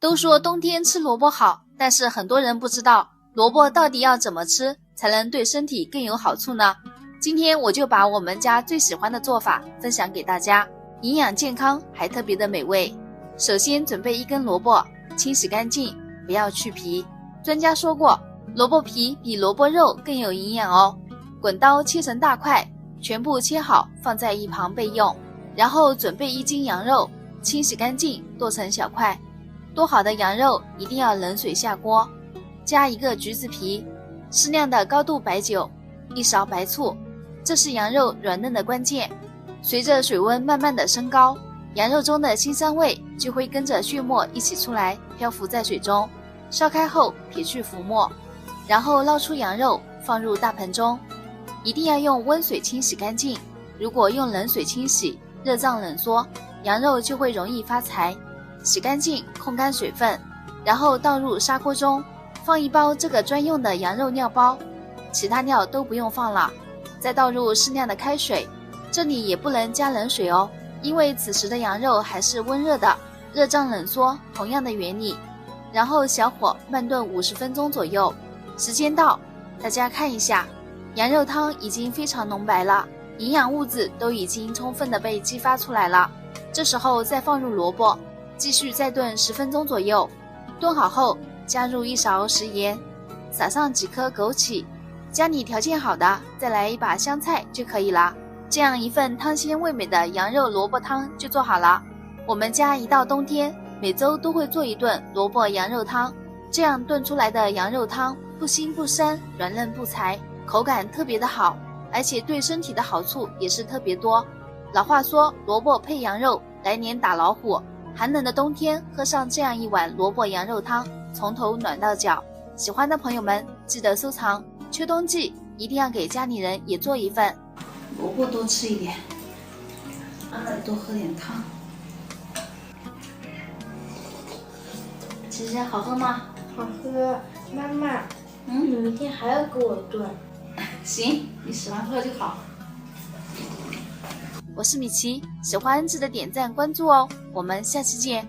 都说冬天吃萝卜好，但是很多人不知道萝卜到底要怎么吃才能对身体更有好处呢？今天我就把我们家最喜欢的做法分享给大家，营养健康还特别的美味。首先准备一根萝卜，清洗干净，不要去皮。专家说过，萝卜皮比萝卜肉更有营养哦。滚刀切成大块，全部切好放在一旁备用。然后准备1斤羊肉，清洗干净剁成小块。剁好的羊肉一定要冷水下锅，加1个橘子皮，适量的高度白酒，1勺白醋，这是羊肉软嫩的关键。随着水温慢慢的升高，羊肉中的腥膻味就会跟着血沫一起出来，漂浮在水中。烧开后撇去浮沫，然后捞出羊肉放入大盆中，一定要用温水清洗干净。如果用冷水清洗，热胀冷缩，羊肉就会容易发柴。洗干净，控干水分，然后倒入砂锅中，放1包这个专用的羊肉料包，其他料都不用放了。再倒入适量的开水，这里也不能加冷水哦，因为此时的羊肉还是温热的，热胀冷缩同样的原理。然后小火慢炖50分钟左右。时间到，大家看一下，羊肉汤已经非常浓白了，营养物质都已经充分的被激发出来了。这时候再放入萝卜，继续再炖10分钟左右。炖好后加入1勺食盐，撒上几颗枸杞，家里条件好的再来1把香菜就可以了。这样一份汤鲜味美的羊肉萝卜汤就做好了。我们家一到冬天每周都会做一顿萝卜羊肉汤，这样炖出来的羊肉汤不腥不膻，软嫩不柴，口感特别的好，而且对身体的好处也是特别多。老话说萝卜配羊肉，来年打老虎。寒冷的冬天喝上这样一碗萝卜羊肉汤，从头暖到脚。喜欢的朋友们记得收藏，秋冬季一定要给家里人也做一份。萝卜多吃一点，再多喝点汤。姐姐好喝吗？好喝。妈妈，你明天还要给我炖。行，你喜欢喝就好。我是米奇，喜欢记得点赞关注哦，我们下期见。